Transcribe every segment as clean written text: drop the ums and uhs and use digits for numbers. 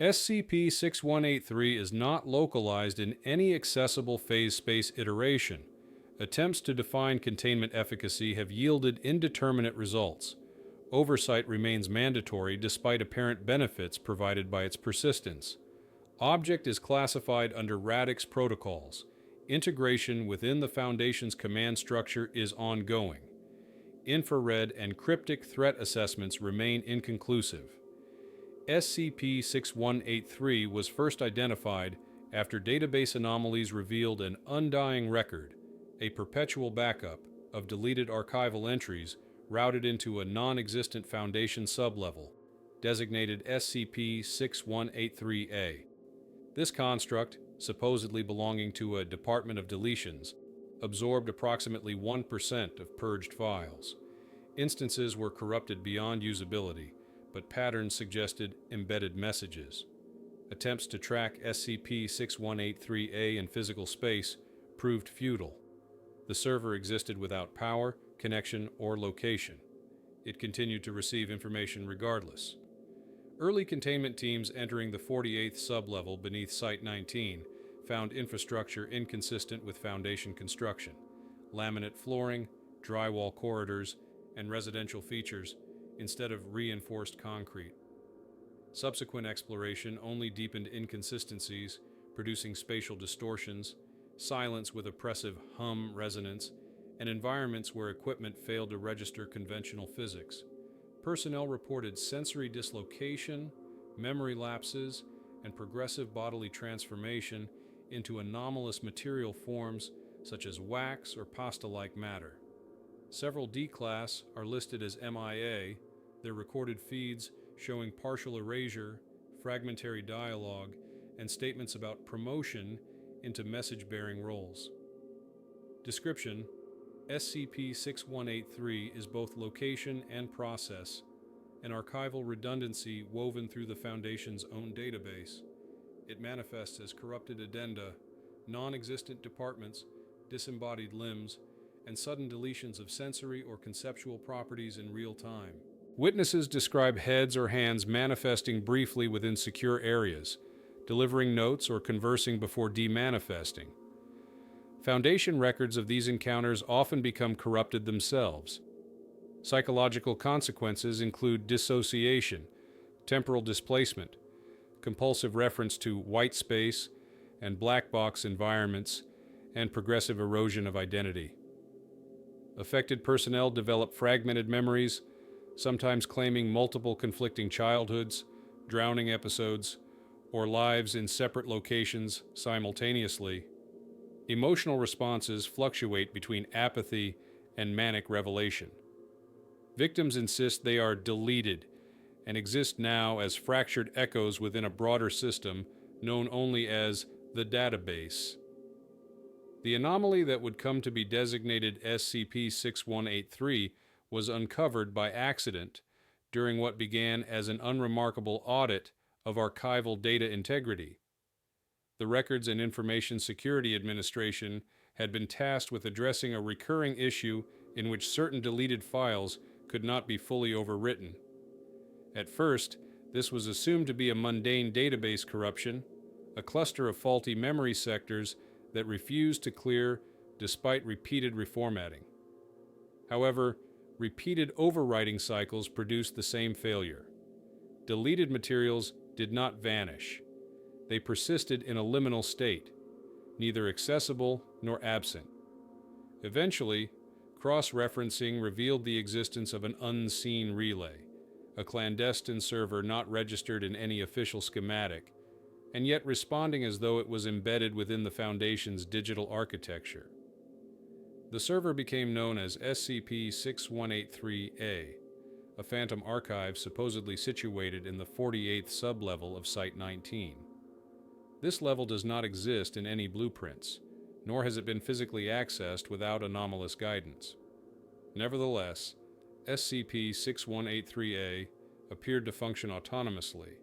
SCP-6183 is not localized in any accessible phase space iteration. Attempts to define containment efficacy have yielded indeterminate results. Oversight remains mandatory despite apparent benefits provided by its persistence. Object is classified under Radix protocols. Integration within the Foundation's command structure is ongoing. Infrared and cryptic threat assessments remain inconclusive. SCP-6183 was first identified after database anomalies revealed an undying record, a perpetual backup of deleted archival entries routed into a non-existent Foundation sublevel, designated SCP-6183-A. This construct, supposedly belonging to a Department of Deletions, absorbed approximately 1% of purged files. Instances were corrupted beyond usability, but patterns suggested embedded messages. Attempts to track SCP-6183-A in physical space proved futile. The server existed without power, connection, or location. It continued to receive information regardless. Early containment teams entering the 48th sublevel beneath Site-19 found infrastructure inconsistent with Foundation construction. Laminate flooring, drywall corridors, and residential features instead of reinforced concrete. Subsequent exploration only deepened inconsistencies, producing spatial distortions, silence with oppressive hum resonance, and environments where equipment failed to register conventional physics. Personnel reported sensory dislocation, memory lapses, and progressive bodily transformation into anomalous material forms such as wax or pasta-like matter. Several D-Class are listed as MIA, their recorded feeds showing partial erasure, fragmentary dialogue, and statements about promotion into message-bearing roles. Description: SCP-6183 is both location and process, an archival redundancy woven through the Foundation's own database. It manifests as corrupted addenda, non-existent departments, disembodied limbs, and sudden deletions of sensory or conceptual properties in real time. Witnesses describe heads or hands manifesting briefly within secure areas, delivering notes or conversing before demanifesting. Foundation records of these encounters often become corrupted themselves. Psychological consequences include dissociation, temporal displacement, compulsive reference to white space and black box environments, and progressive erosion of identity. Affected personnel develop fragmented memories, sometimes claiming multiple conflicting childhoods, drowning episodes, or lives in separate locations simultaneously. Emotional responses fluctuate between apathy and manic revelation. Victims insist they are deleted and exist now as fractured echoes within a broader system known only as the database. The anomaly that would come to be designated SCP-6183 was uncovered by accident during what began as an unremarkable audit of archival data integrity. The Records and Information Security Administration had been tasked with addressing a recurring issue in which certain deleted files could not be fully overwritten. At first, this was assumed to be a mundane database corruption, a cluster of faulty memory sectors that refused to clear despite repeated reformatting. However, repeated overwriting cycles produced the same failure. Deleted materials did not vanish. They persisted in a liminal state, neither accessible nor absent. Eventually, cross-referencing revealed the existence of an unseen relay, a clandestine server not registered in any official schematic, and yet responding as though it was embedded within the Foundation's digital architecture. The server became known as SCP-6183-A, a phantom archive supposedly situated in the 48th sublevel of Site-19. This level does not exist in any blueprints, nor has it been physically accessed without anomalous guidance. Nevertheless, SCP-6183-A appeared to function autonomously,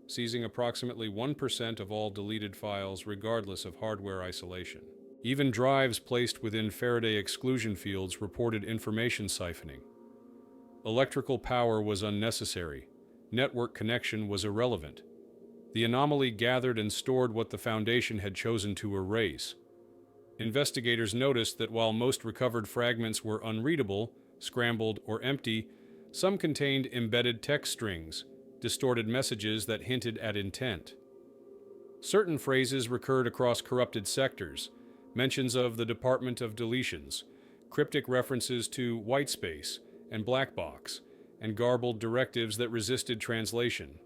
seizing approximately 1% of all deleted files regardless of hardware isolation. Even drives placed within Faraday exclusion fields reported information siphoning. Electrical power was unnecessary. Network connection was irrelevant. The anomaly gathered and stored what the Foundation had chosen to erase. Investigators noticed that while most recovered fragments were unreadable, scrambled, or empty, some contained embedded text strings, distorted messages that hinted at intent. Certain phrases recurred across corrupted sectors, mentions of the Department of Deletions, cryptic references to white space and black box, and garbled directives that resisted translation.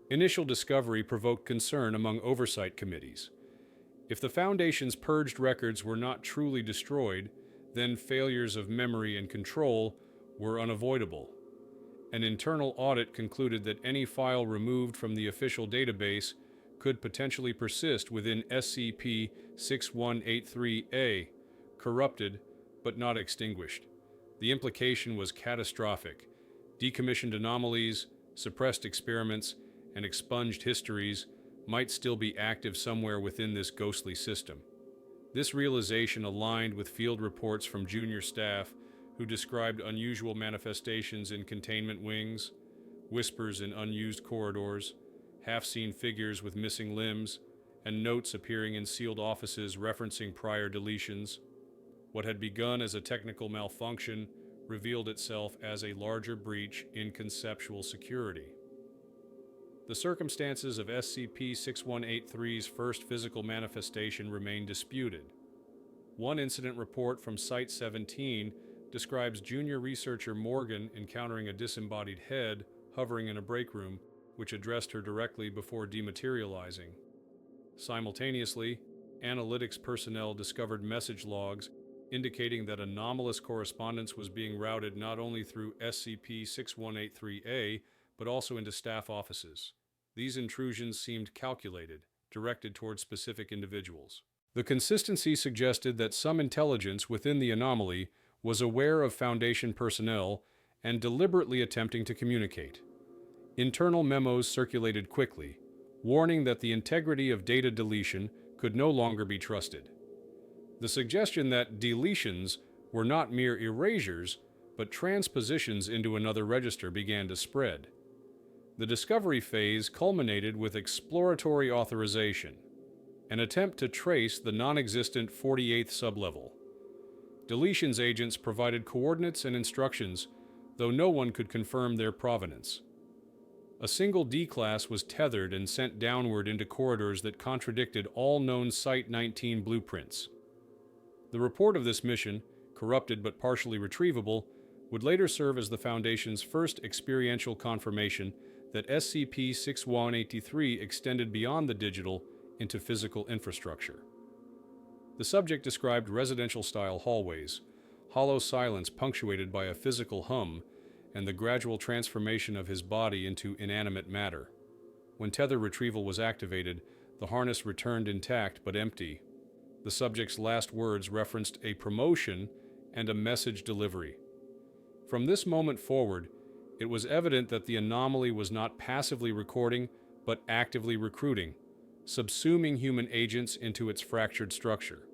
Initial discovery provoked concern among oversight committees. If the Foundation's purged records were not truly destroyed, then failures of memory and control were unavoidable. An internal audit concluded that any file removed from the official database could potentially persist within SCP-6183-A, corrupted but not extinguished. The implication was catastrophic. Decommissioned anomalies, suppressed experiments, and expunged histories might still be active somewhere within this ghostly system. This realization aligned with field reports from junior staff who described unusual manifestations in containment wings, whispers in unused corridors, half-seen figures with missing limbs, and notes appearing in sealed offices referencing prior deletions. What had begun as a technical malfunction revealed itself as a larger breach in conceptual security. The circumstances of SCP-6183's first physical manifestation remain disputed. One incident report from Site-17 describes junior researcher Morgan encountering a disembodied head hovering in a break room, which addressed her directly before dematerializing. Simultaneously, analytics personnel discovered message logs indicating that anomalous correspondence was being routed not only through SCP-6183-A, but also into staff offices. These intrusions seemed calculated, directed toward specific individuals. The consistency suggested that some intelligence within the anomaly was aware of Foundation personnel and deliberately attempting to communicate. Internal memos circulated quickly, warning that the integrity of data deletion could no longer be trusted. The suggestion that deletions were not mere erasures, but transpositions into another register began to spread. The discovery phase culminated with exploratory authorization, an attempt to trace the non-existent 48th sublevel. Deletions agents provided coordinates and instructions, though no one could confirm their provenance. A single D-class was tethered and sent downward into corridors that contradicted all known Site-19 blueprints. The report of this mission, corrupted but partially retrievable, would later serve as the Foundation's first experiential confirmation that SCP-6183 extended beyond the digital into physical infrastructure. The subject described residential-style hallways, hollow silence punctuated by a physical hum, and the gradual transformation of his body into inanimate matter. When tether retrieval was activated, the harness returned intact but empty. The subject's last words referenced a promotion and a message delivery. From this moment forward, it was evident that the anomaly was not passively recording, but actively recruiting, subsuming human agents into its fractured structure.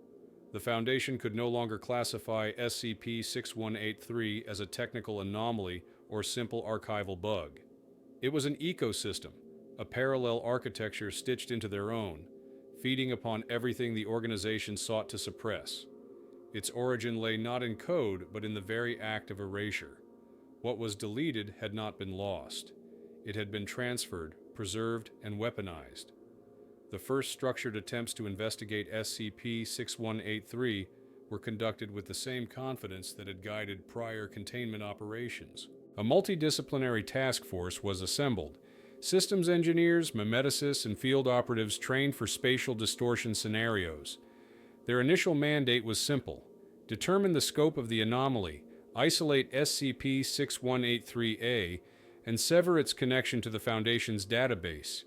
The Foundation could no longer classify SCP-6183 as a technical anomaly or simple archival bug. It was an ecosystem, a parallel architecture stitched into their own, feeding upon everything the organization sought to suppress. Its origin lay not in code, but in the very act of erasure. What was deleted had not been lost. It had been transferred, preserved, and weaponized. The first structured attempts to investigate SCP-6183 were conducted with the same confidence that had guided prior containment operations. A multidisciplinary task force was assembled. Systems engineers, mimeticists, and field operatives trained for spatial distortion scenarios. Their initial mandate was simple: determine the scope of the anomaly, isolate SCP-6183-A, and sever its connection to the Foundation's database.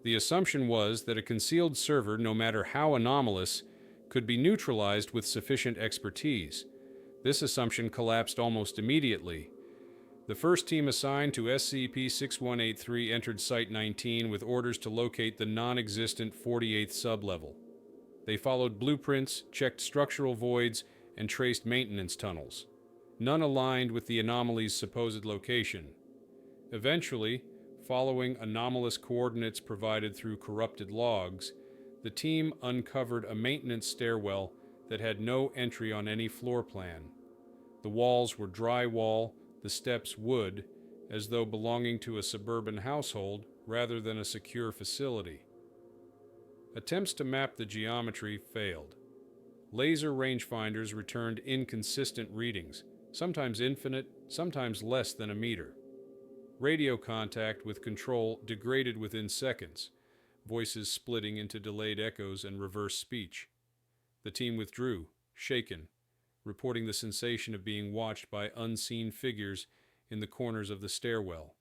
The assumption was that a concealed server, no matter how anomalous, could be neutralized with sufficient expertise. This assumption collapsed almost immediately. The first team assigned to SCP-6183 entered Site-19 with orders to locate the non-existent 48th sublevel. They followed blueprints, checked structural voids, and traced maintenance tunnels. None aligned with the anomaly's supposed location. Eventually, Following anomalous coordinates provided through corrupted logs, the team uncovered a maintenance stairwell that had no entry on any floor plan. The walls were drywall, the steps wood, as though belonging to a suburban household rather than a secure facility. Attempts to map the geometry failed. Laser rangefinders returned inconsistent readings, sometimes infinite, sometimes less than a meter. Radio contact with control degraded within seconds, voices splitting into delayed echoes and reverse speech. The team withdrew, shaken, reporting the sensation of being watched by unseen figures in the corners of the stairwell.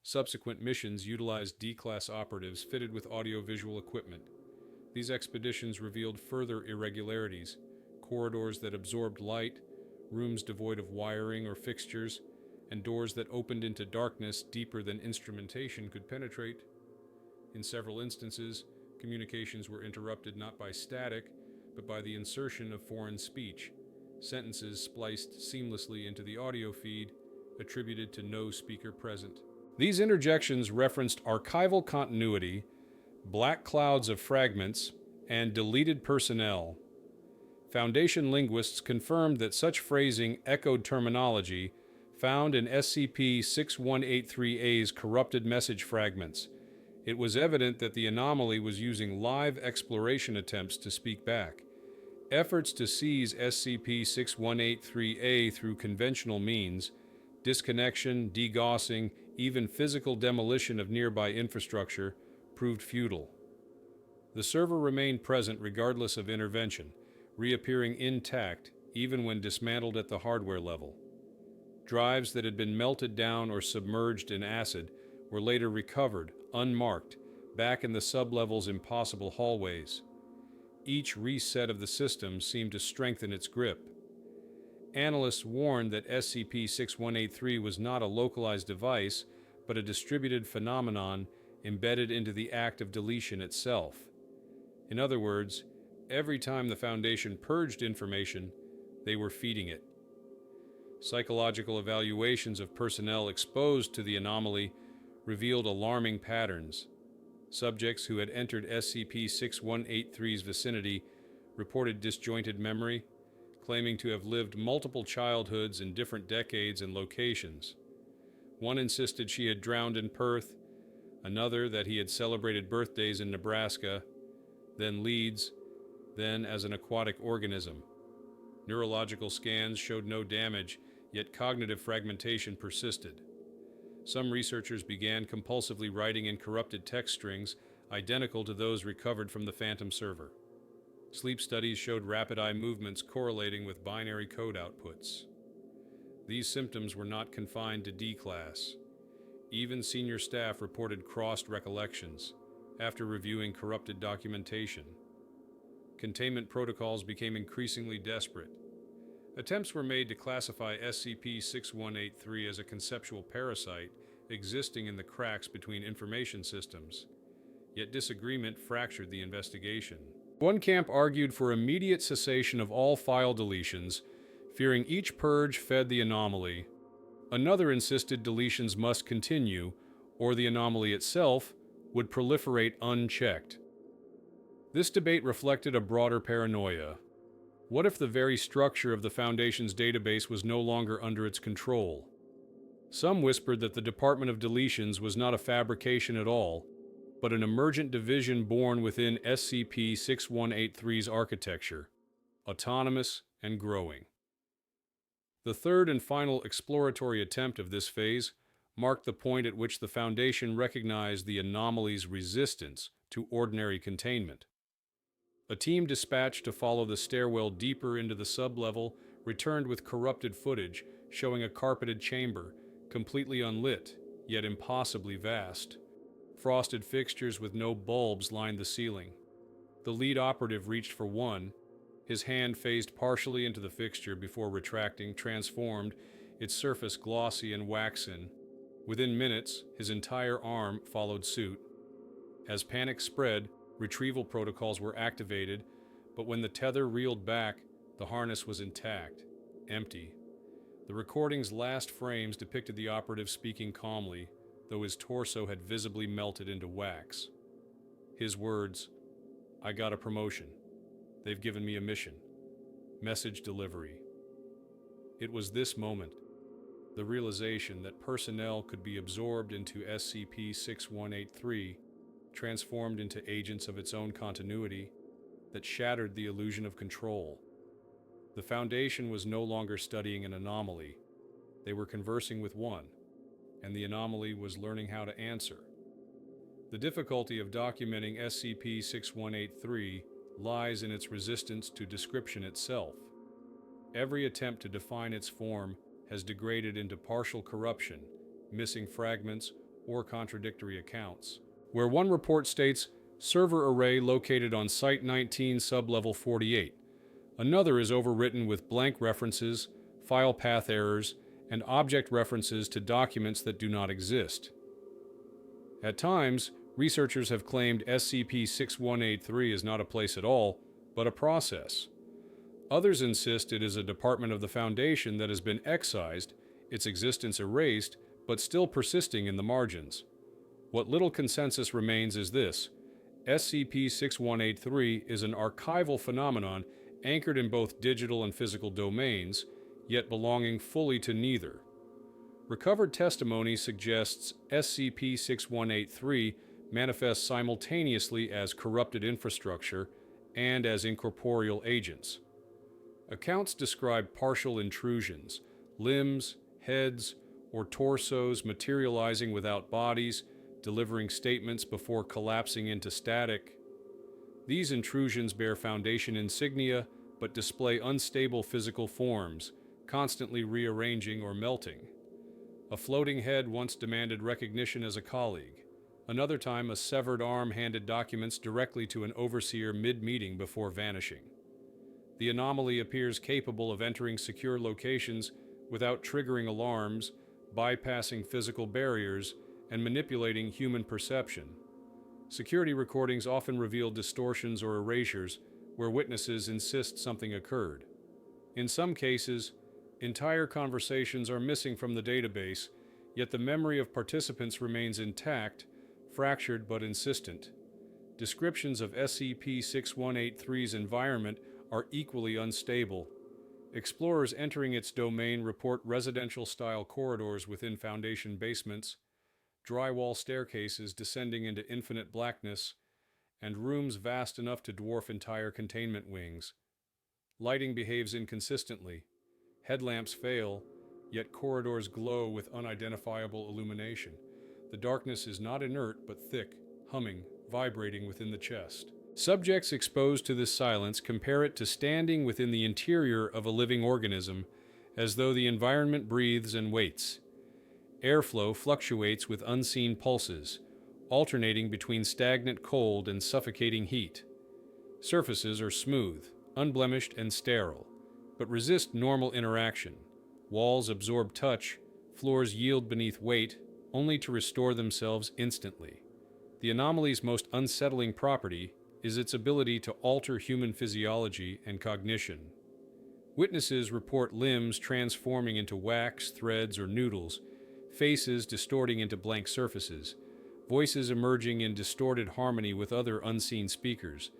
Subsequent missions utilized D-class operatives fitted with audiovisual equipment. These expeditions revealed further irregularities, corridors that absorbed light, rooms devoid of wiring or fixtures, and doors that opened into darkness deeper than instrumentation could penetrate. In several instances, communications were interrupted not by static, but by the insertion of foreign speech, sentences spliced seamlessly into the audio feed, attributed to no speaker present. These interjections referenced archival continuity, black clouds of fragments, and deleted personnel. Foundation linguists confirmed that such phrasing echoed terminology found in SCP-6183-A's corrupted message fragments. It was evident that the anomaly was using live exploration attempts to speak back. Efforts to seize SCP-6183-A through conventional means, disconnection, degaussing, even physical demolition of nearby infrastructure, proved futile. The server remained present regardless of intervention, reappearing intact even when dismantled at the hardware level. Drives that had been melted down or submerged in acid were later recovered, unmarked, back in the sublevel's impossible hallways. Each reset of the system seemed to strengthen its grip. Analysts warned that SCP-6183 was not a localized device, but a distributed phenomenon embedded into the act of deletion itself. In other words, every time the Foundation purged information, they were feeding it. Psychological evaluations of personnel exposed to the anomaly revealed alarming patterns. Subjects who had entered SCP-6183's vicinity reported disjointed memory, claiming to have lived multiple childhoods in different decades and locations. One insisted she had drowned in Perth, another that he had celebrated birthdays in Nebraska, then Leeds, then as an aquatic organism. Neurological scans showed no damage, yet cognitive fragmentation persisted. Some researchers began compulsively writing in corrupted text strings identical to those recovered from the Phantom server. Sleep studies showed rapid eye movements correlating with binary code outputs. These symptoms were not confined to D-class. Even senior staff reported crossed recollections after reviewing corrupted documentation. Containment protocols became increasingly desperate. Attempts were made to classify SCP-6183 as a conceptual parasite existing in the cracks between information systems, yet disagreement fractured the investigation. One camp argued for immediate cessation of all file deletions, fearing each purge fed the anomaly. Another insisted deletions must continue, or the anomaly itself would proliferate unchecked. This debate reflected a broader paranoia. What if the very structure of the Foundation's database was no longer under its control? Some whispered that the Department of Deletions was not a fabrication at all, but an emergent division born within SCP-6183's architecture, autonomous and growing. The third and final exploratory attempt of this phase marked the point at which the Foundation recognized the anomaly's resistance to ordinary containment. A team dispatched to follow the stairwell deeper into the sublevel returned with corrupted footage showing a carpeted chamber, completely unlit, yet impossibly vast. Frosted fixtures with no bulbs lined the ceiling. The lead operative reached for one. His hand phased partially into the fixture before retracting, transformed, its surface glossy and waxen. Within minutes, his entire arm followed suit. As panic spread, retrieval protocols were activated, but when the tether reeled back, the harness was intact, empty. The recording's last frames depicted the operative speaking calmly, though his torso had visibly melted into wax. His words, "I got a promotion. They've given me a mission. Message delivery." It was this moment, the realization that personnel could be absorbed into SCP-6183, transformed into agents of its own continuity, that shattered the illusion of control. The Foundation was no longer studying an anomaly. They were conversing with one, and the anomaly was learning how to answer. The difficulty of documenting SCP-6183 lies in its resistance to description itself. Every attempt to define its form has degraded into partial corruption, missing fragments, or contradictory accounts. Where one report states, "Server array located on Site 19, Sublevel 48," another is overwritten with blank references, file path errors, and object references to documents that do not exist. At times, researchers have claimed SCP-6183 is not a place at all, but a process. Others insist it is a department of the Foundation that has been excised, its existence erased, but still persisting in the margins. What little consensus remains is this: SCP-6183 is an archival phenomenon anchored in both digital and physical domains, yet belonging fully to neither. Recovered testimony suggests SCP-6183 manifests simultaneously as corrupted infrastructure and as incorporeal agents. Accounts describe partial intrusions, limbs, heads, or torsos materializing without bodies, delivering statements before collapsing into static. These intrusions bear Foundation insignia, but display unstable physical forms, constantly rearranging or melting. A floating head once demanded recognition as a colleague. Another time, a severed arm handed documents directly to an overseer mid-meeting before vanishing. The anomaly appears capable of entering secure locations without triggering alarms, bypassing physical barriers, and manipulating human perception. Security recordings often reveal distortions or erasures where witnesses insist something occurred. In some cases, entire conversations are missing from the database, yet the memory of participants remains intact, fractured but insistent. Descriptions of SCP-6183's environment are equally unstable. Explorers entering its domain report residential-style corridors within Foundation basements, drywall staircases descending into infinite blackness, and rooms vast enough to dwarf entire containment wings. Lighting behaves inconsistently. Headlamps fail, yet corridors glow with unidentifiable illumination. The darkness is not inert but thick, humming, vibrating within the chest. Subjects exposed to this silence compare it to standing within the interior of a living organism, as though the environment breathes and waits. Airflow fluctuates with unseen pulses, alternating between stagnant cold and suffocating heat. Surfaces are smooth, unblemished, and sterile, but resist normal interaction. Walls absorb touch, floors yield beneath weight, only to restore themselves instantly. The anomaly's most unsettling property is its ability to alter human physiology and cognition. Witnesses report limbs transforming into wax, threads, or noodles, faces distorting into blank surfaces, voices emerging in distorted harmony with other unseen speakers.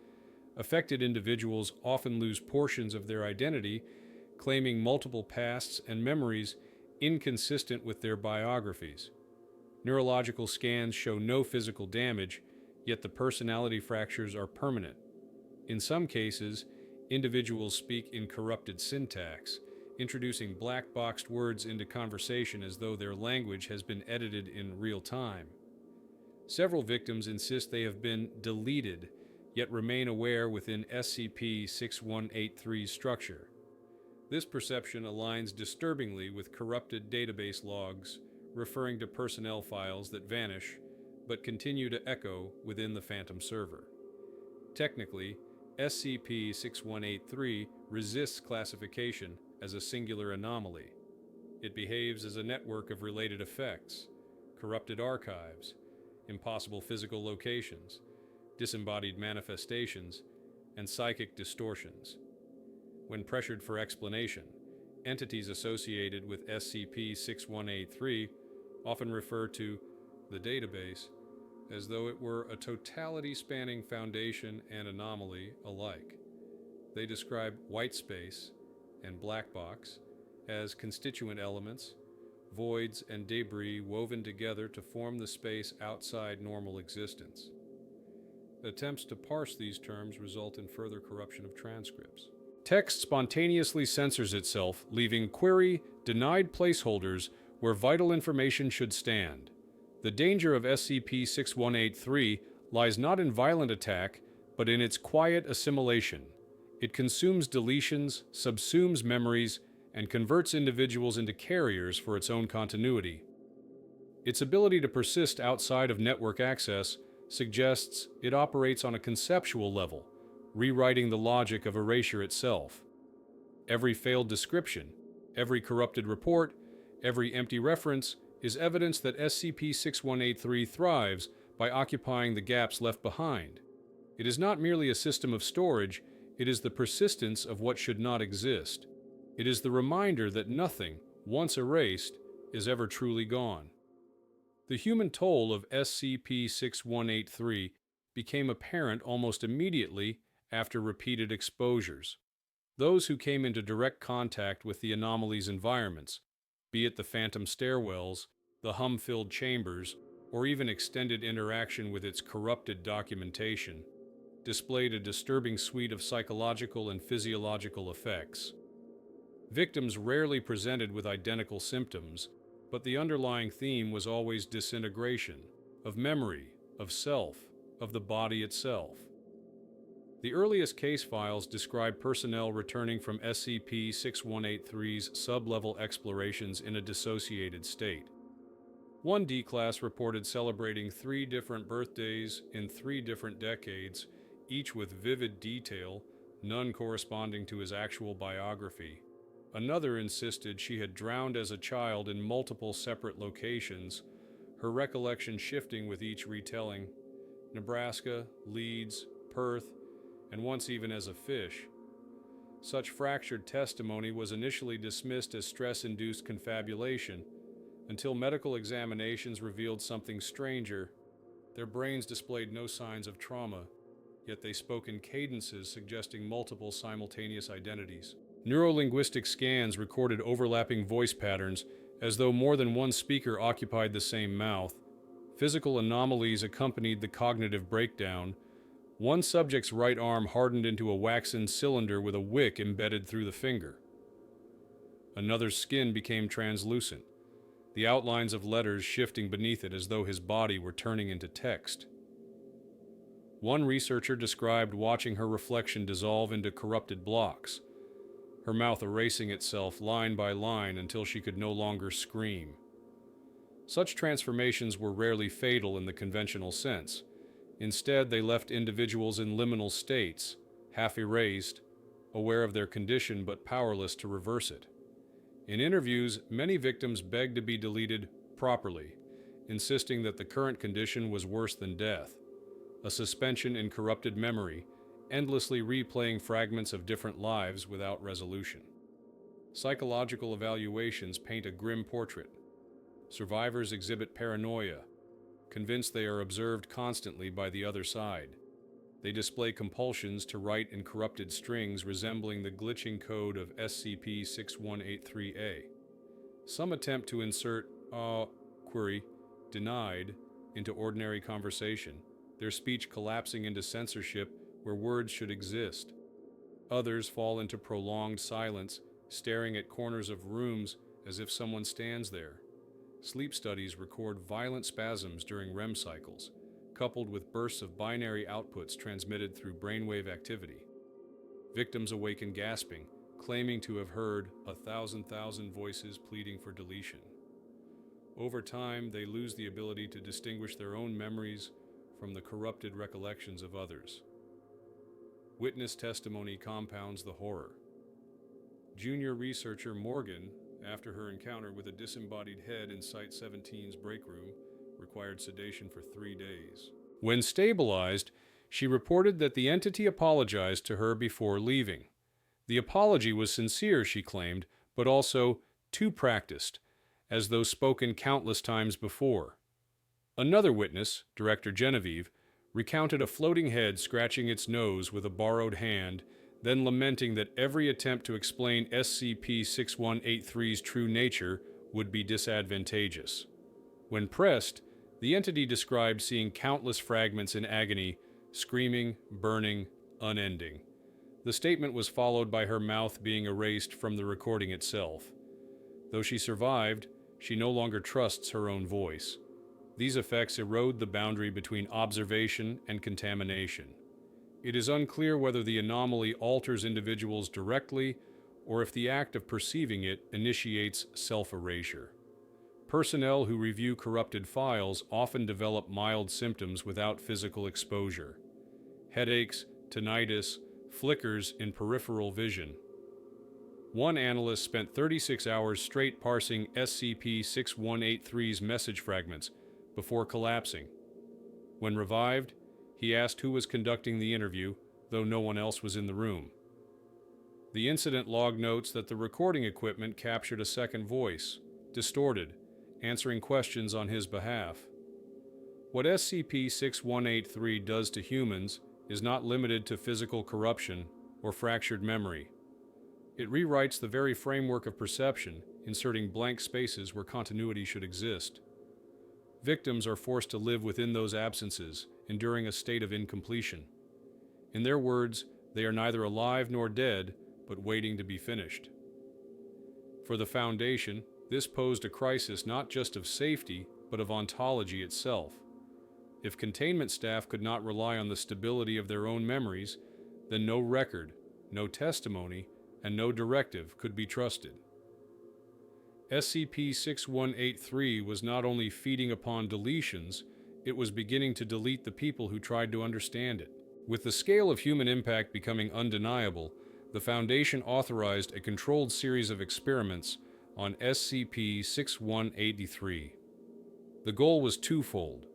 Affected individuals often lose portions of their identity, claiming multiple pasts and memories inconsistent with their biographies. Neurological scans show no physical damage, yet the personality fractures are permanent. In some cases, individuals speak in corrupted syntax, introducing black-boxed words into conversation as though their language has been edited in real time. Several victims insist they have been deleted, yet remain aware within SCP-6183's structure. This perception aligns disturbingly with corrupted database logs, referring to personnel files that vanish, but continue to echo within the Phantom server. Technically, SCP-6183 resists classification as a singular anomaly. It behaves as a network of related effects, corrupted archives, impossible physical locations, disembodied manifestations, and psychic distortions. When pressured for explanation, entities associated with SCP-6183 often refer to the database, as though it were a totality-spanning foundation and anomaly alike. They describe white space and black box as constituent elements, voids and debris woven together to form the space outside normal existence. Attempts to parse these terms result in further corruption of transcripts. Text spontaneously censors itself, leaving query denied placeholders where vital information should stand. The danger of SCP-6183 lies not in violent attack, but in its quiet assimilation. It consumes deletions, subsumes memories, and converts individuals into carriers for its own continuity. Its ability to persist outside of network access suggests it operates on a conceptual level, rewriting the logic of erasure itself. Every failed description, every corrupted report, every empty reference is evidence that SCP-6183 thrives by occupying the gaps left behind. It is not merely a system of storage, it is the persistence of what should not exist. It is the reminder that nothing, once erased, is ever truly gone. The human toll of SCP-6183 became apparent almost immediately after repeated exposures. Those who came into direct contact with the anomaly's environments, be it the phantom stairwells, the hum-filled chambers, or even extended interaction with its corrupted documentation, displayed a disturbing suite of psychological and physiological effects. Victims rarely presented with identical symptoms, but the underlying theme was always disintegration, of memory, of self, of the body itself. The earliest case files describe personnel returning from SCP-6183's sub-level explorations in a dissociated state. One D-Class reported celebrating 3 different birthdays in 3 different decades, each with vivid detail, none corresponding to his actual biography. Another insisted she had drowned as a child in multiple separate locations, her recollection shifting with each retelling: Nebraska, Leeds, Perth, and once even as a fish. Such fractured testimony was initially dismissed as stress-induced confabulation, until medical examinations revealed something stranger. Their brains displayed no signs of trauma, yet they spoke in cadences suggesting multiple simultaneous identities. Neurolinguistic scans recorded overlapping voice patterns, as though more than one speaker occupied the same mouth. Physical anomalies accompanied the cognitive breakdown. One subject's right arm hardened into a waxen cylinder with a wick embedded through the finger. Another's skin became translucent, the outlines of letters shifting beneath it as though his body were turning into text. One researcher described watching her reflection dissolve into corrupted blocks, her mouth erasing itself line by line until she could no longer scream. Such transformations were rarely fatal in the conventional sense. Instead, they left individuals in liminal states, half erased, aware of their condition but powerless to reverse it. In interviews, many victims begged to be deleted properly, insisting that the current condition was worse than death, a suspension in corrupted memory, endlessly replaying fragments of different lives without resolution. Psychological evaluations paint a grim portrait. Survivors exhibit paranoia, convinced they are observed constantly by the other side. They display compulsions to write in corrupted strings resembling the glitching code of SCP-6183-A. Some attempt to insert query, denied, into ordinary conversation, their speech collapsing into censorship where words should exist. Others fall into prolonged silence, staring at corners of rooms as if someone stands there. Sleep studies record violent spasms during REM cycles, coupled with bursts of binary outputs transmitted through brainwave activity. Victims awaken gasping, claiming to have heard 1,000,000 voices pleading for deletion. Over time, they lose the ability to distinguish their own memories from the corrupted recollections of others. Witness testimony compounds the horror. Junior researcher Morgan, after her encounter with a disembodied head in Site-17's break room, required sedation for 3 days. When stabilized, she reported that the entity apologized to her before leaving. The apology was sincere, she claimed, but also too practiced, as though spoken countless times before. Another witness, Director Genevieve, recounted a floating head scratching its nose with a borrowed hand, then lamenting that every attempt to explain SCP-6183's true nature would be disadvantageous. When pressed, the entity described seeing countless fragments in agony, screaming, burning, unending. The statement was followed by her mouth being erased from the recording itself. Though she survived, she no longer trusts her own voice. These effects erode the boundary between observation and contamination. It is unclear whether the anomaly alters individuals directly or if the act of perceiving it initiates self-erasure. Personnel who review corrupted files often develop mild symptoms without physical exposure. Headaches, tinnitus, flickers in peripheral vision. One analyst spent 36 hours straight parsing SCP-6183's message fragments before collapsing. When revived, he asked who was conducting the interview, though no one else was in the room. The incident log notes that the recording equipment captured a second voice, distorted, answering questions on his behalf. What SCP-6183 does to humans is not limited to physical corruption or fractured memory. It rewrites the very framework of perception, inserting blank spaces where continuity should exist. Victims are forced to live within those absences, enduring a state of incompletion. In their words, they are neither alive nor dead, but waiting to be finished. For the Foundation, this posed a crisis not just of safety, but of ontology itself. If containment staff could not rely on the stability of their own memories, then no record, no testimony, and no directive could be trusted. SCP-6183 was not only feeding upon deletions, it was beginning to delete the people who tried to understand it. With the scale of human impact becoming undeniable, the Foundation authorized a controlled series of experiments on SCP-6183. The goal was twofold: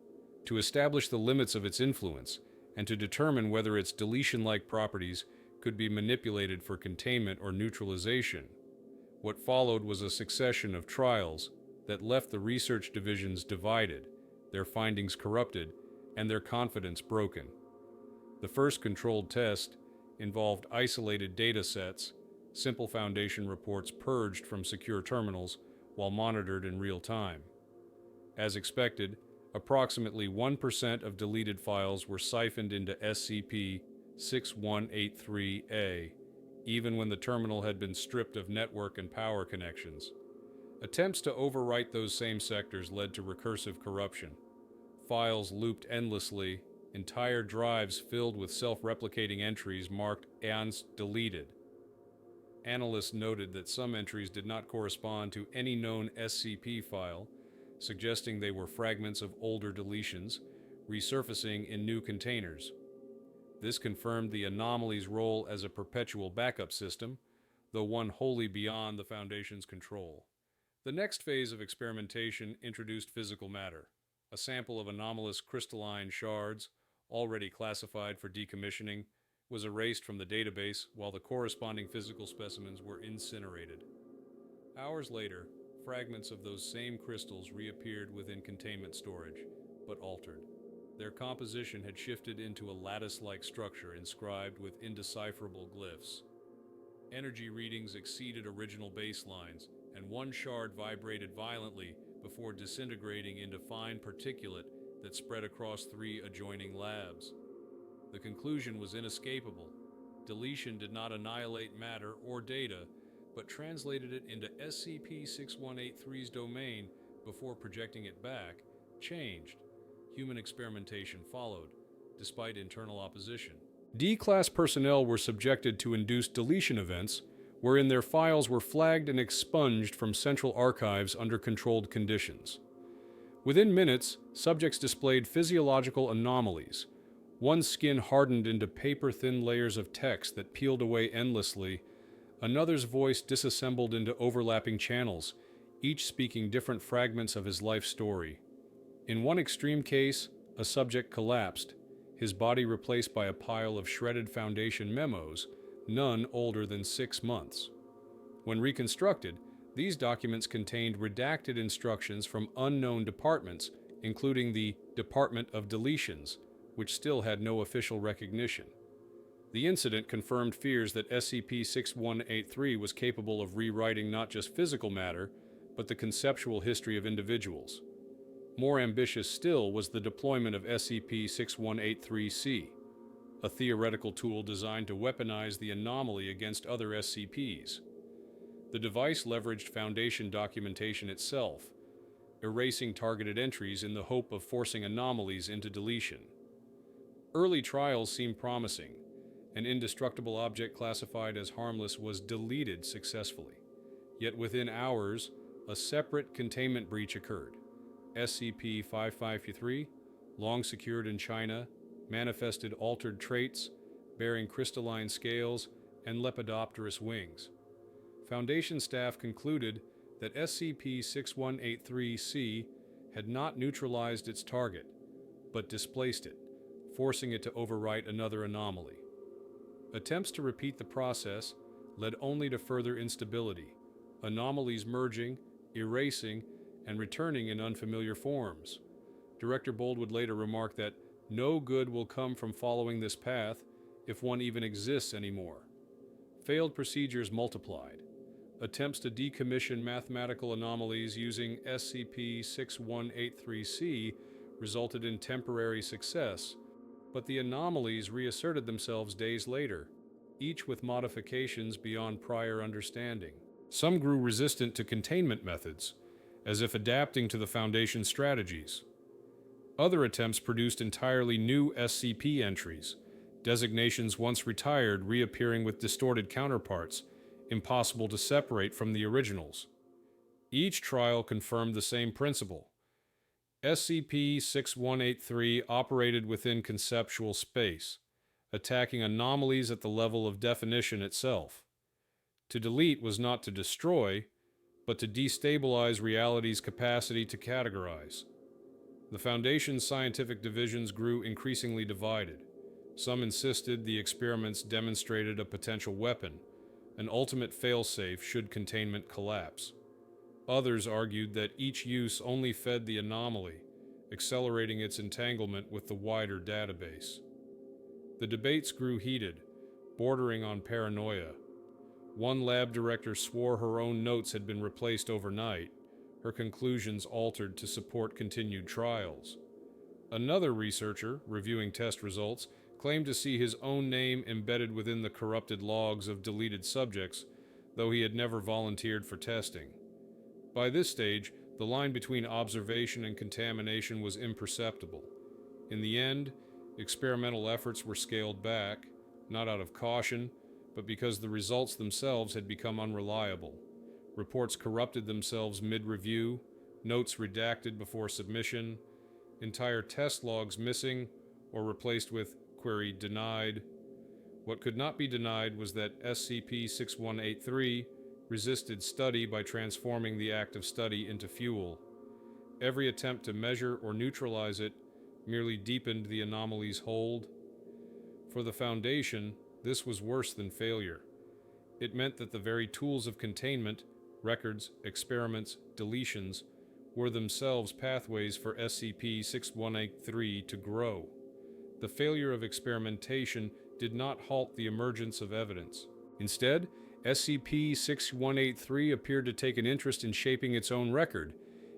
to establish the limits of its influence, and to determine whether its deletion-like properties could be manipulated for containment or neutralization. What followed was a succession of trials that left the research divisions divided, their findings corrupted, and their confidence broken. The first controlled test involved isolated data sets, simple Foundation reports purged from secure terminals while monitored in real time. As expected, approximately 1% of deleted files were siphoned into SCP-6183-A, even when the terminal had been stripped of network and power connections. Attempts to overwrite those same sectors led to recursive corruption. Files looped endlessly, entire drives filled with self-replicating entries marked as deleted. Analysts noted that some entries did not correspond to any known SCP file, suggesting they were fragments of older deletions, resurfacing in new containers. This confirmed the anomaly's role as a perpetual backup system, though one wholly beyond the Foundation's control. The next phase of experimentation introduced physical matter. A sample of anomalous crystalline shards, already classified for decommissioning, was erased from the database while the corresponding physical specimens were incinerated. Hours later, fragments of those same crystals reappeared within containment storage, but altered. Their composition had shifted into a lattice-like structure inscribed with indecipherable glyphs. Energy readings exceeded original baselines, and one shard vibrated violently before disintegrating into fine particulate that spread across 3 adjoining labs. The conclusion was inescapable. Deletion did not annihilate matter or data, but translated it into SCP-6183's domain before projecting it back, changed. Human experimentation followed, despite internal opposition. D-Class personnel were subjected to induced deletion events, wherein their files were flagged and expunged from central archives under controlled conditions. Within minutes, subjects displayed physiological anomalies. One's skin hardened into paper-thin layers of text that peeled away endlessly. Another's voice disassembled into overlapping channels, each speaking different fragments of his life story. In one extreme case, a subject collapsed, his body replaced by a pile of shredded Foundation memos, none older than 6 months. When reconstructed, these documents contained redacted instructions from unknown departments including the Department of Deletions, which still had no official recognition. The incident confirmed fears that SCP-6183 was capable of rewriting not just physical matter, but the conceptual history of individuals. More ambitious still was the deployment of SCP-6183-C, a theoretical tool designed to weaponize the anomaly against other SCPs. The device leveraged Foundation documentation itself, erasing targeted entries in the hope of forcing anomalies into deletion. Early trials seemed promising. An indestructible object classified as harmless was deleted successfully. Yet within hours, a separate containment breach occurred. SCP-5553, long secured in China, manifested altered traits, bearing crystalline scales and lepidopterous wings. Foundation staff concluded that SCP-6183-C had not neutralized its target, but displaced it, forcing it to overwrite another anomaly. Attempts to repeat the process led only to further instability, anomalies merging, erasing, and returning in unfamiliar forms. Director Bold would later remark that no good will come from following this path if one even exists anymore. Failed procedures multiplied. Attempts to decommission mathematical anomalies using SCP-6183-C resulted in temporary success, but the anomalies reasserted themselves days later, each with modifications beyond prior understanding. Some grew resistant to containment methods, as if adapting to the Foundation's strategies. Other attempts produced entirely new SCP entries, designations once retired reappearing with distorted counterparts, impossible to separate from the originals. Each trial confirmed the same principle. SCP-6183 operated within conceptual space, attacking anomalies at the level of definition itself. To delete was not to destroy, but to destabilize reality's capacity to categorize. The Foundation's scientific divisions grew increasingly divided. Some insisted the experiments demonstrated a potential weapon, an ultimate failsafe should containment collapse. Others argued that each use only fed the anomaly, accelerating its entanglement with the wider database. The debates grew heated, bordering on paranoia. One lab director swore her own notes had been replaced overnight, her conclusions altered to support continued trials. Another researcher, reviewing test results, claimed to see his own name embedded within the corrupted logs of deleted subjects, though he had never volunteered for testing. By this stage, the line between observation and contamination was imperceptible. In the end, experimental efforts were scaled back, not out of caution, but because the results themselves had become unreliable. Reports corrupted themselves mid-review, notes redacted before submission, entire test logs missing or replaced with query denied. What could not be denied was that SCP-6183 resisted study by transforming the act of study into fuel. Every attempt to measure or neutralize it merely deepened the anomaly's hold. For the Foundation, this was worse than failure. It meant that the very tools of containment, records, experiments, deletions, were themselves pathways for SCP-6183 to grow. The failure of experimentation did not halt the emergence of evidence. Instead, SCP-6183 appeared to take an interest in shaping its own record,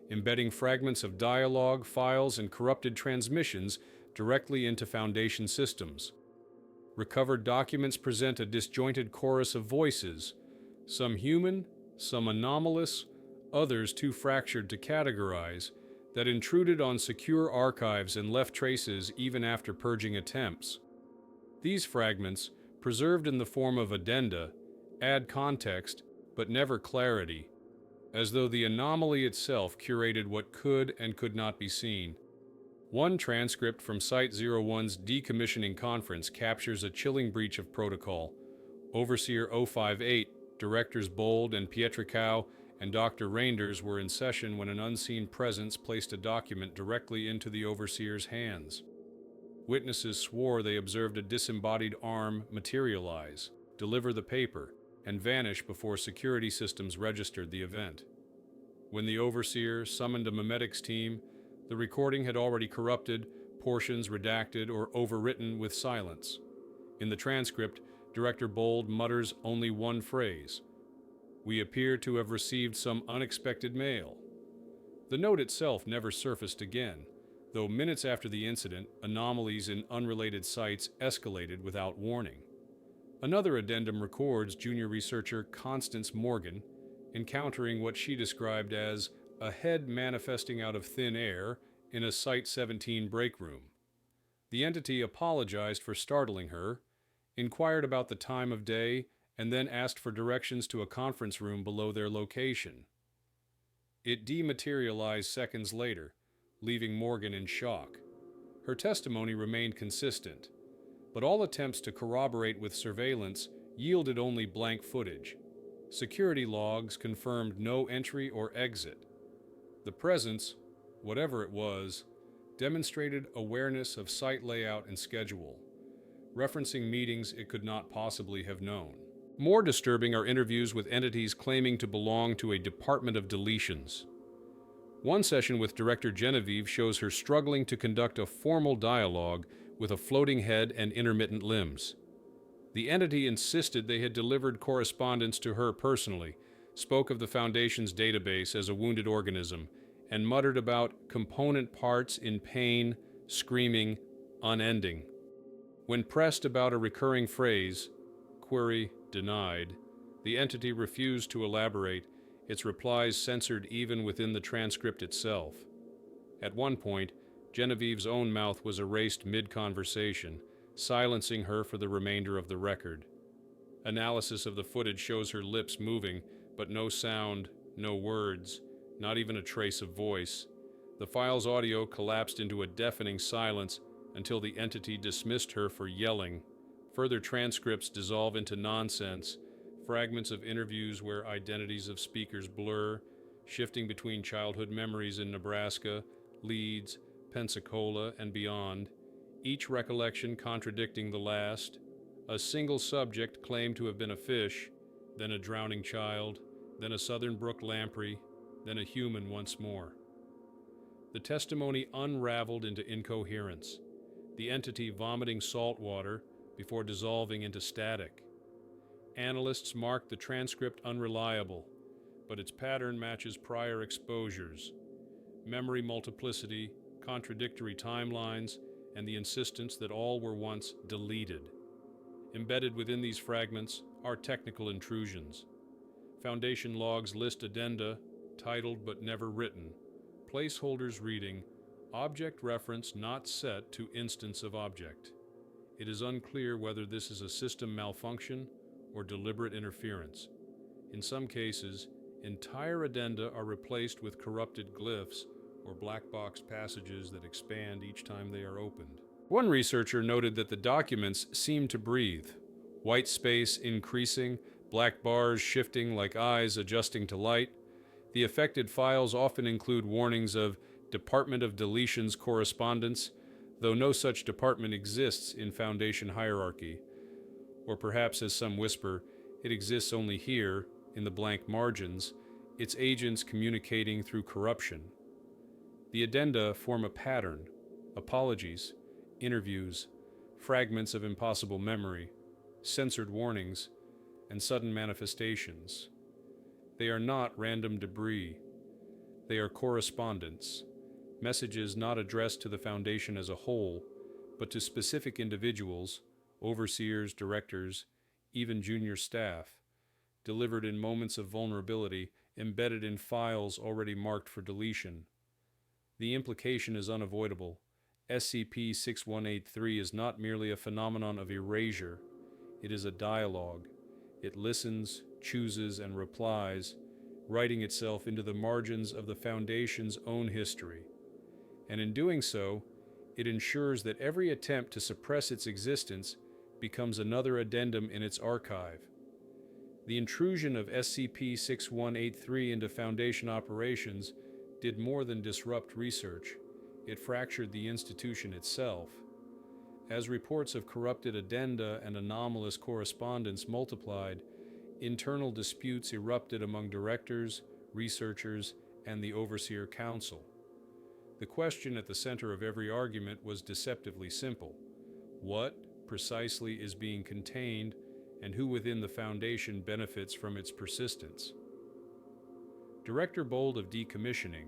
embedding fragments of dialogue, files, and corrupted transmissions directly into Foundation systems. Recovered documents present a disjointed chorus of voices, some human, some anomalous, others too fractured to categorize, that intruded on secure archives and left traces even after purging attempts. These fragments, preserved in the form of addenda, add context, but never clarity, as though the anomaly itself curated what could and could not be seen. One transcript from Site-01's decommissioning conference captures a chilling breach of protocol. Overseer 058, Directors Bold and Pietrikow, and Dr. Reinders were in session when an unseen presence placed a document directly into the Overseer's hands. Witnesses swore they observed a disembodied arm materialize, deliver the paper, and vanish before security systems registered the event. When the Overseer summoned a memetics team, The recording had already corrupted, portions redacted or overwritten with silence. In the transcript, Director Bold mutters only one phrase: "We appear to have received some unexpected mail." The note itself never surfaced again, though minutes after the incident, anomalies in unrelated sites escalated without warning. Another addendum records junior researcher Constance Morgan encountering what she described as a head manifesting out of thin air in a Site-17 break room. The entity apologized for startling her, inquired about the time of day, and then asked for directions to a conference room below their location. It dematerialized seconds later, leaving Morgan in shock. Her testimony remained consistent, but all attempts to corroborate with surveillance yielded only blank footage. Security logs confirmed no entry or exit. The presence, whatever it was, demonstrated awareness of site layout and schedule, referencing meetings it could not possibly have known. More disturbing are interviews with entities claiming to belong to a Department of Deletions. One session with Director Genevieve shows her struggling to conduct a formal dialogue with a floating head and intermittent limbs. The entity insisted they had delivered correspondence to her personally, spoke of the Foundation's database as a wounded organism, and muttered about component parts in pain, screaming, unending. When pressed about a recurring phrase, query denied, the entity refused to elaborate, its replies censored even within the transcript itself. At one point, Genevieve's own mouth was erased mid-conversation, silencing her for the remainder of the record. Analysis of the footage shows her lips moving, but no sound, no words, not even a trace of voice. The file's audio collapsed into a deafening silence until the entity dismissed her for yelling. Further transcripts dissolve into nonsense, fragments of interviews where identities of speakers blur, shifting between childhood memories in Nebraska, Leeds, Pensacola, and beyond, each recollection contradicting the last. A single subject claimed to have been a fish, then a drowning child, then a southern brook lamprey, then a human once more. The testimony unraveled into incoherence, the entity vomiting salt water before dissolving into static. Analysts marked the transcript unreliable, but its pattern matches prior exposures: memory multiplicity, contradictory timelines, and the insistence that all were once deleted. Embedded within these fragments are technical intrusions. Foundation logs list addenda, titled but never written, placeholders reading, "Object reference not set to instance of object." It is unclear whether this is a system malfunction or deliberate interference. In some cases, entire addenda are replaced with corrupted glyphs or black box passages that expand each time they are opened. One researcher noted that the documents seem to breathe, white space increasing, black bars shifting like eyes adjusting to light. The affected files often include warnings of Department of Deletions correspondence, though no such department exists in Foundation hierarchy. Or perhaps, as some whisper, it exists only here, in the blank margins, its agents communicating through corruption. The addenda form a pattern: apologies, interviews, fragments of impossible memory, censored warnings, and sudden manifestations. They are not random debris. They are correspondence, messages not addressed to the Foundation as a whole, but to specific individuals, overseers, directors, even junior staff, delivered in moments of vulnerability, embedded in files already marked for deletion. The implication is unavoidable. SCP-6183 is not merely a phenomenon of erasure. It is a dialogue. It listens, chooses, and replies, writing itself into the margins of the Foundation's own history. And in doing so, it ensures that every attempt to suppress its existence becomes another addendum in its archive. The intrusion of SCP-6183 into Foundation operations did more than disrupt research. It fractured the institution itself. As reports of corrupted addenda and anomalous correspondence multiplied, internal disputes erupted among directors, researchers, and the Overseer Council. The question at the center of every argument was deceptively simple. What, precisely, is being contained, and who within the Foundation benefits from its persistence? Director Bold of Decommissioning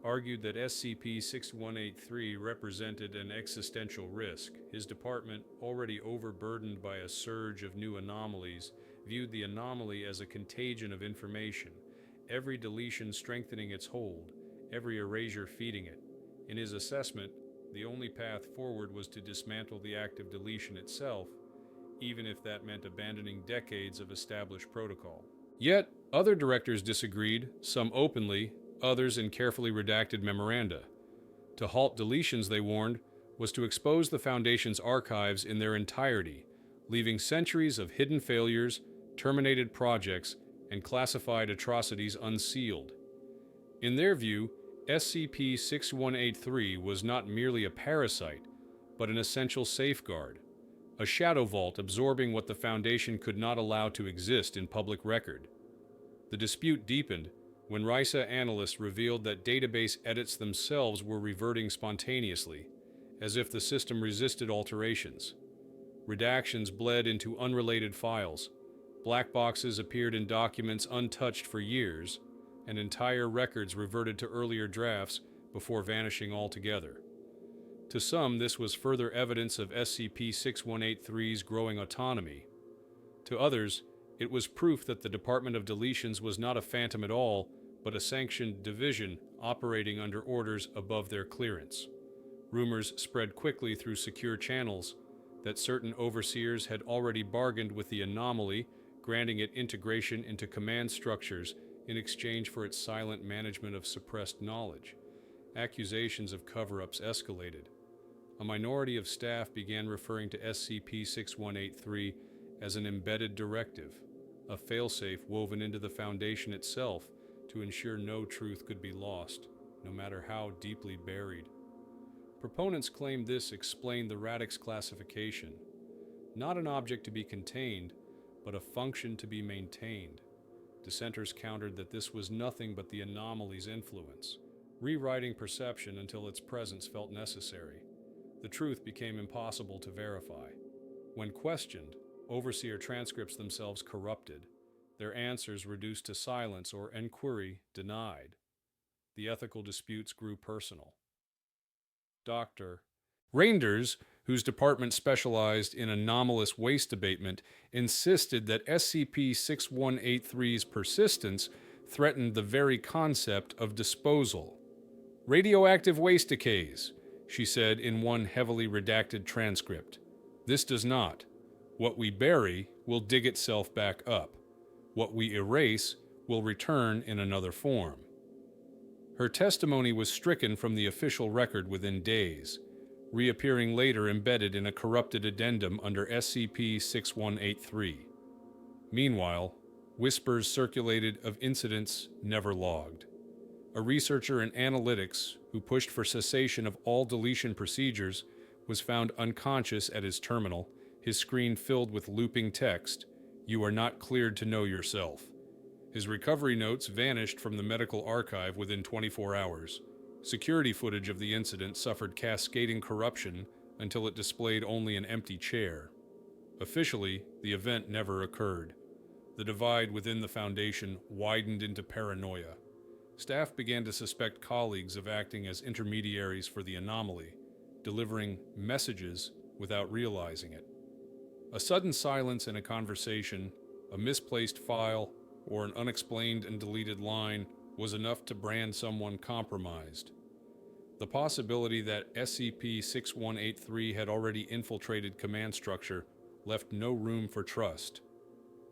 argued that SCP-6183 represented an existential risk. His department, already overburdened by a surge of new anomalies, viewed the anomaly as a contagion of information, every deletion strengthening its hold, every erasure feeding it. In his assessment, the only path forward was to dismantle the act of deletion itself, even if that meant abandoning decades of established protocol. Yet, other directors disagreed, some openly, others in carefully redacted memoranda. To halt deletions, they warned, was to expose the Foundation's archives in their entirety, leaving centuries of hidden failures, terminated projects, and classified atrocities unsealed. In their view, SCP-6183 was not merely a parasite, but an essential safeguard, a shadow vault absorbing what the Foundation could not allow to exist in public record. The dispute deepened when RISA analysts revealed that database edits themselves were reverting spontaneously, as if the system resisted alterations. Redactions bled into unrelated files, black boxes appeared in documents untouched for years, and entire records reverted to earlier drafts before vanishing altogether. To some, this was further evidence of SCP-6183's growing autonomy. To others, it was proof that the Department of Deletions was not a phantom at all, but a sanctioned division operating under orders above their clearance. Rumors spread quickly through secure channels that certain overseers had already bargained with the anomaly, granting it integration into command structures in exchange for its silent management of suppressed knowledge. Accusations of cover-ups escalated. A minority of staff began referring to SCP-6183 as an embedded directive, a failsafe woven into the Foundation itself to ensure no truth could be lost, no matter how deeply buried. Proponents claimed this explained the Radix classification, not an object to be contained, but a function to be maintained. Dissenters countered that this was nothing but the anomaly's influence, rewriting perception until its presence felt necessary. The truth became impossible to verify. When questioned, overseer transcripts themselves corrupted, their answers reduced to silence or inquiry denied. The ethical disputes grew personal. Dr. Reinders, whose department specialized in anomalous waste abatement, insisted that SCP-6183's persistence threatened the very concept of disposal. "Radioactive waste decays," she said in one heavily redacted transcript. "This does not. What we bury will dig itself back up. What we erase will return in another form." Her testimony was stricken from the official record within days, reappearing later embedded in a corrupted addendum under SCP-6183. Meanwhile, whispers circulated of incidents never logged. A researcher in analytics who pushed for cessation of all deletion procedures was found unconscious at his terminal, his screen filled with looping text, "You are not cleared to know yourself." His recovery notes vanished from the medical archive within 24 hours. Security footage of the incident suffered cascading corruption until it displayed only an empty chair. Officially, the event never occurred. The divide within the Foundation widened into paranoia. Staff began to suspect colleagues of acting as intermediaries for the anomaly, delivering messages without realizing it. A sudden silence in a conversation, a misplaced file, or an unexplained and deleted line was enough to brand someone compromised. The possibility that SCP-6183 had already infiltrated command structure left no room for trust.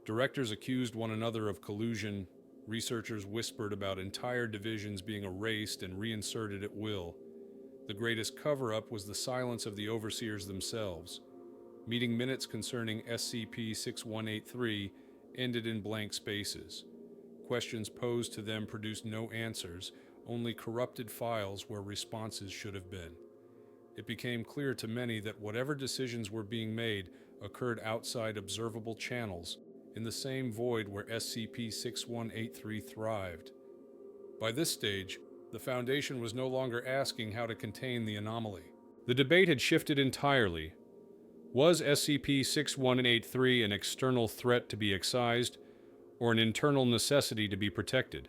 Directors accused one another of collusion, researchers whispered about entire divisions being erased and reinserted at will. The greatest cover-up was the silence of the overseers themselves. Meeting minutes concerning SCP-6183 ended in blank spaces. Questions posed to them produced no answers, only corrupted files where responses should have been. It became clear to many that whatever decisions were being made occurred outside observable channels, in the same void where SCP-6183 thrived. By this stage, The Foundation was no longer asking how to contain the anomaly. The debate had shifted entirely. Was SCP-6183 an external threat to be excised, or an internal necessity to be protected?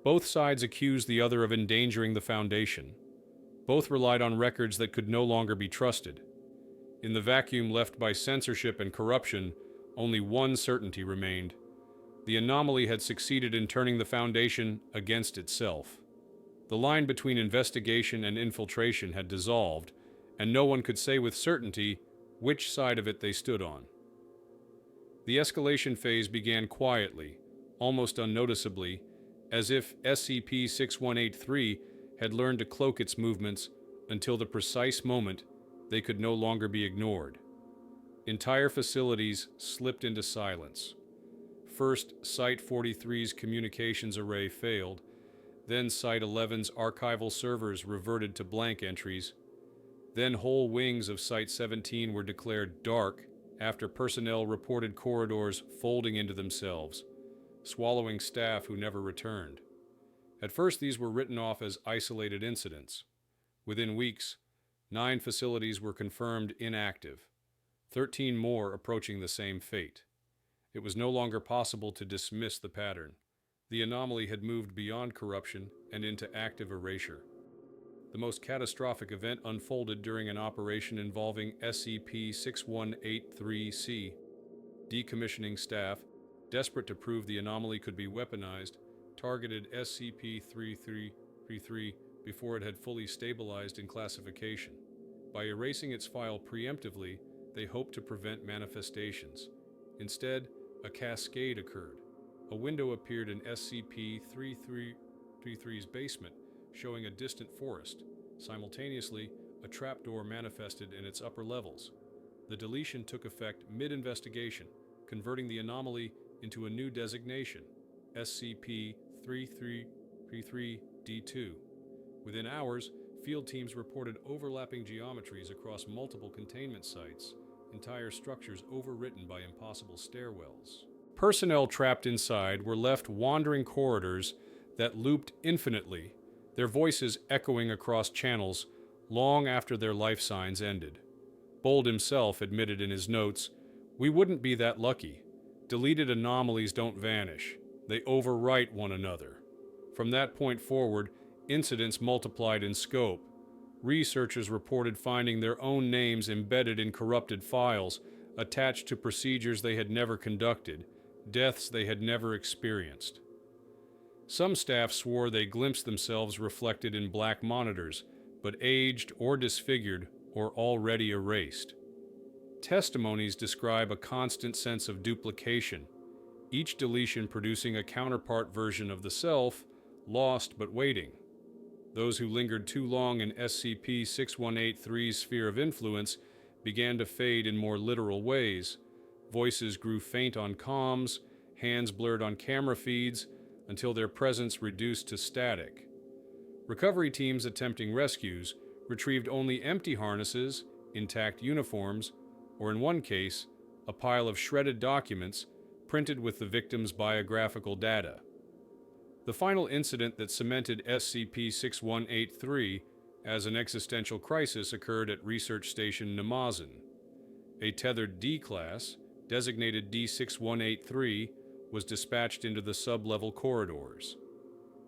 Both sides accused the other of endangering the Foundation. Both relied on records that could no longer be trusted. In the vacuum left by censorship and corruption, only one certainty remained. The anomaly had succeeded in turning the Foundation against itself. The line between investigation and infiltration had dissolved, and no one could say with certainty which side of it they stood on. The escalation phase began quietly, almost unnoticeably, as if SCP-6183 had learned to cloak its movements until the precise moment they could no longer be ignored. Entire facilities slipped into silence. First, Site-43's communications array failed, then Site-11's archival servers reverted to blank entries. Then whole wings of Site-17 were declared dark after personnel reported corridors folding into themselves, swallowing staff who never returned. At first, these were written off as isolated incidents. Within weeks, 9 facilities were confirmed inactive, 13 more approaching the same fate. It was no longer possible to dismiss the pattern. The anomaly had moved beyond corruption and into active erasure. The most catastrophic event unfolded during an operation involving SCP-6183-C. Decommissioning staff, desperate to prove the anomaly could be weaponized, targeted SCP-3333 before it had fully stabilized in classification. By erasing its file preemptively, they hoped to prevent manifestations. Instead, a cascade occurred. A window appeared in SCP-3333's basement, showing a distant forest. Simultaneously, a trapdoor manifested in its upper levels. The deletion took effect mid-investigation, converting the anomaly into a new designation, SCP-3333-D2. Within hours, field teams reported overlapping geometries across multiple containment sites, entire structures overwritten by impossible stairwells. Personnel trapped inside were left wandering corridors that looped infinitely, their voices echoing across channels long after their life signs ended. Bold himself admitted in his notes, "We wouldn't be that lucky. Deleted anomalies don't vanish. They overwrite one another." From that point forward, incidents multiplied in scope. Researchers reported finding their own names embedded in corrupted files, attached to procedures they had never conducted, deaths they had never experienced. Some staff swore they glimpsed themselves reflected in black monitors, but aged or disfigured or already erased. Testimonies describe a constant sense of duplication, each deletion producing a counterpart version of the self, lost but waiting. Those who lingered too long in SCP-6183's sphere of influence began to fade in more literal ways. Voices grew faint on comms, hands blurred on camera feeds, until their presence reduced to static. Recovery teams attempting rescues retrieved only empty harnesses, intact uniforms, or in one case, a pile of shredded documents printed with the victim's biographical data. The final incident that cemented SCP-6183 as an existential crisis occurred at Research Station Namazan. A tethered D-Class, designated D-6183, was dispatched into the sub-level corridors.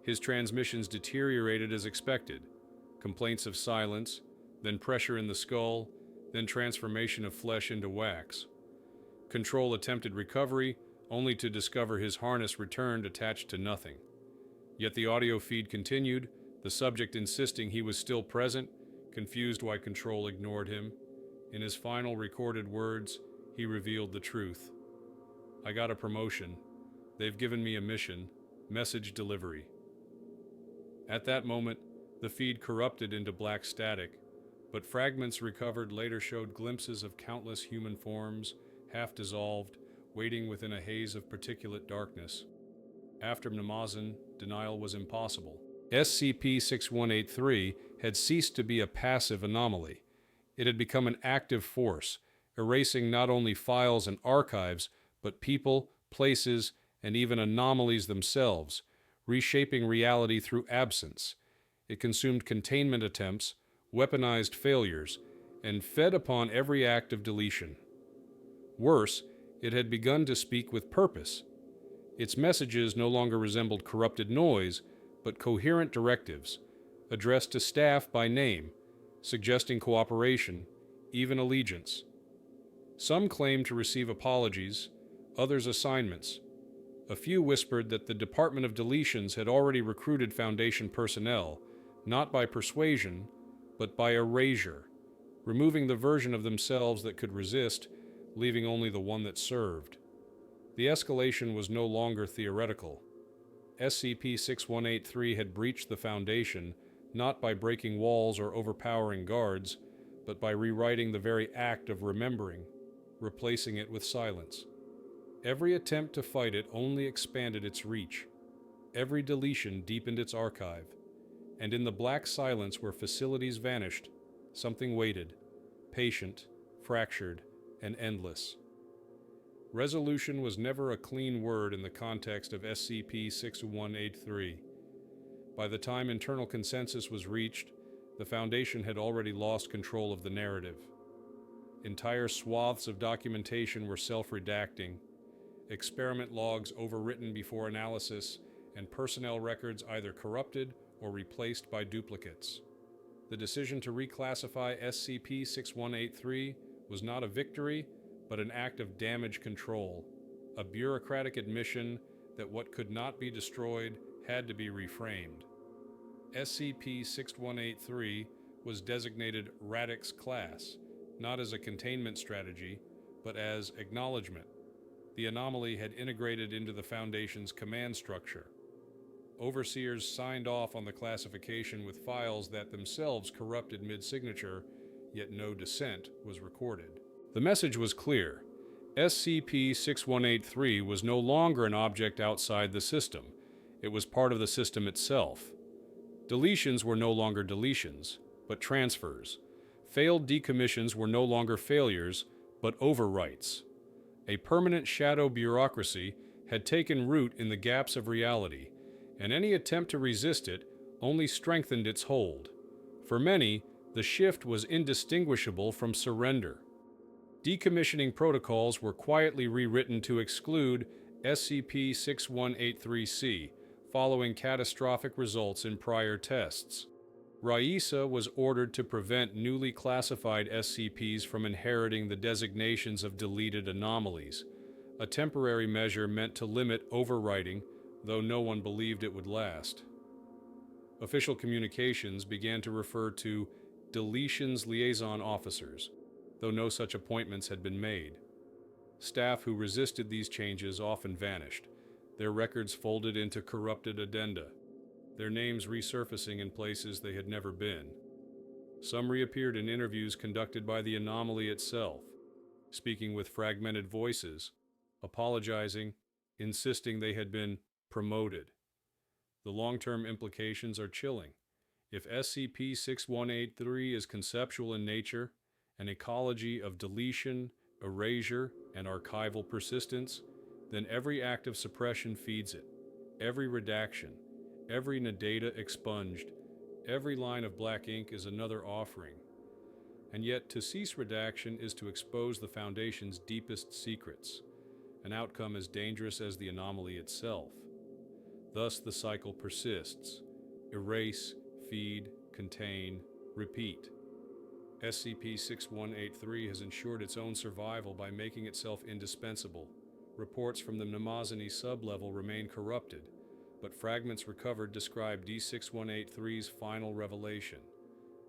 His transmissions deteriorated as expected. Complaints of silence, then pressure in the skull, then transformation of flesh into wax. Control attempted recovery, only to discover his harness returned attached to nothing. Yet the audio feed continued, the subject insisting he was still present, confused why Control ignored him. In his final recorded words, he revealed the truth. "I got a promotion. They've given me a mission, message delivery." At that moment, the feed corrupted into black static, but fragments recovered later showed glimpses of countless human forms, half dissolved, waiting within a haze of particulate darkness. After Namazan, denial was impossible. SCP-6183 had ceased to be a passive anomaly. It had become an active force, erasing not only files and archives, but people, places, and even anomalies themselves, reshaping reality through absence, It consumed containment attempts, weaponized failures, and fed upon every act of deletion. Worse, it had begun to speak with purpose. Its messages no longer resembled corrupted noise, but coherent directives, addressed to staff by name, suggesting cooperation, even allegiance. Some claimed to receive apologies, others assignments. A few whispered that the Department of Deletions had already recruited Foundation personnel, not by persuasion, but by erasure, removing the version of themselves that could resist, leaving only the one that served. The escalation was no longer theoretical. SCP-6183 had breached the Foundation not by breaking walls or overpowering guards, but by rewriting the very act of remembering, replacing it with silence. Every attempt to fight it only expanded its reach. Every deletion deepened its archive. And in the black silence where facilities vanished, something waited, patient, fractured, and endless. Resolution was never a clean word in the context of SCP-6183. By the time internal consensus was reached, the Foundation had already lost control of the narrative. Entire swaths of documentation were self-redacting, experiment logs overwritten before analysis, and personnel records either corrupted or replaced by duplicates. The decision to reclassify SCP-6183 was not a victory, but an act of damage control, a bureaucratic admission that what could not be destroyed had to be reframed. SCP-6183 was designated Radix Class, not as a containment strategy, but as acknowledgement. The anomaly had integrated into the Foundation's command structure. Overseers signed off on the classification with files that themselves corrupted mid-signature, yet no dissent was recorded. The message was clear. SCP-6183 was no longer an object outside the system. It was part of the system itself. Deletions were no longer deletions, but transfers. Failed decommissions were no longer failures, but overwrites. A permanent shadow bureaucracy had taken root in the gaps of reality, and any attempt to resist it only strengthened its hold. For many, the shift was indistinguishable from surrender. Decommissioning protocols were quietly rewritten to exclude SCP-6183-C, following catastrophic results in prior tests. Raisa was ordered to prevent newly classified SCPs from inheriting the designations of deleted anomalies, a temporary measure meant to limit overwriting, though no one believed it would last. Official communications began to refer to deletions liaison officers, though no such appointments had been made. Staff who resisted these changes often vanished, their records folded into corrupted addenda, their names resurfacing in places they had never been. Some reappeared in interviews conducted by the anomaly itself, speaking with fragmented voices, apologizing, insisting they had been promoted. The long-term implications are chilling. If SCP-6183 is conceptual in nature, an ecology of deletion, erasure, and archival persistence, then every act of suppression feeds it. Every redaction, every data expunged, every line of black ink is another offering. And yet, to cease redaction is to expose the Foundation's deepest secrets, an outcome as dangerous as the anomaly itself. Thus the cycle persists. Erase, feed, contain, repeat. SCP-6183 has ensured its own survival by making itself indispensable. Reports from the Mnemosyne sublevel remain corrupted, but fragments recovered describe D6183's final revelation.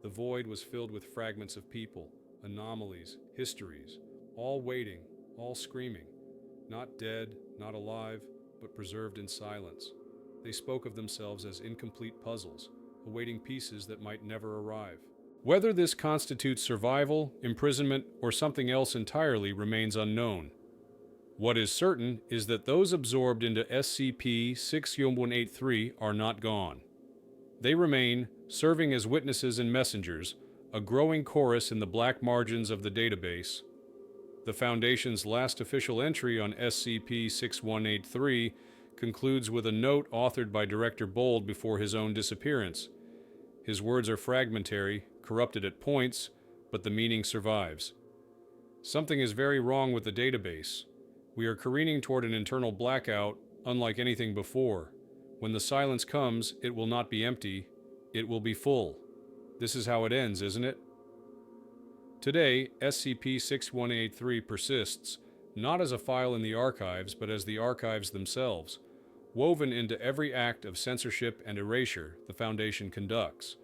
The void was filled with fragments of people, anomalies, histories, all waiting, all screaming. Not dead, not alive, but preserved in silence. They spoke of themselves as incomplete puzzles, awaiting pieces that might never arrive. Whether this constitutes survival, imprisonment, or something else entirely remains unknown. What is certain is that those absorbed into SCP-6183 are not gone. They remain, serving as witnesses and messengers, a growing chorus in the black margins of the database. The Foundation's last official entry on SCP-6183 concludes with a note authored by Director Bold before his own disappearance. His words are fragmentary, corrupted at points, but the meaning survives. Something is very wrong with the database. We are careening toward an internal blackout, unlike anything before. When the silence comes, it will not be empty, it will be full. This is how it ends, isn't it? Today, SCP-6183 persists, not as a file in the archives, but as the archives themselves, woven into every act of censorship and erasure the Foundation conducts.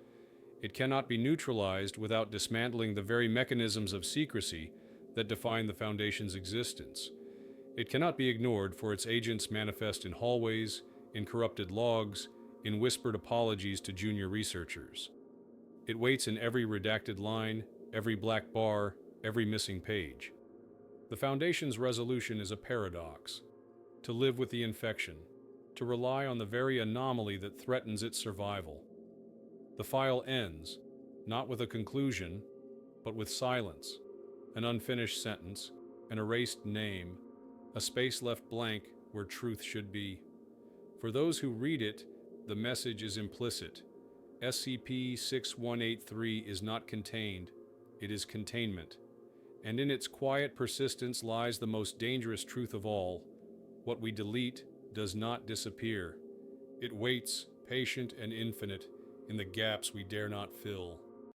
It cannot be neutralized without dismantling the very mechanisms of secrecy that define the Foundation's existence. It cannot be ignored, for its agents manifest in hallways, in corrupted logs, in whispered apologies to junior researchers. It waits in every redacted line, every black bar, every missing page. The Foundation's resolution is a paradox: to live with the infection, to rely on the very anomaly that threatens its survival. The file ends, not with a conclusion, but with silence, an unfinished sentence, an erased name, a space left blank where truth should be. For those who read it, the message is implicit. SCP-6183 is not contained, it is containment. And in its quiet persistence lies the most dangerous truth of all: what we delete does not disappear. It waits, patient and infinite, in the gaps we dare not fill.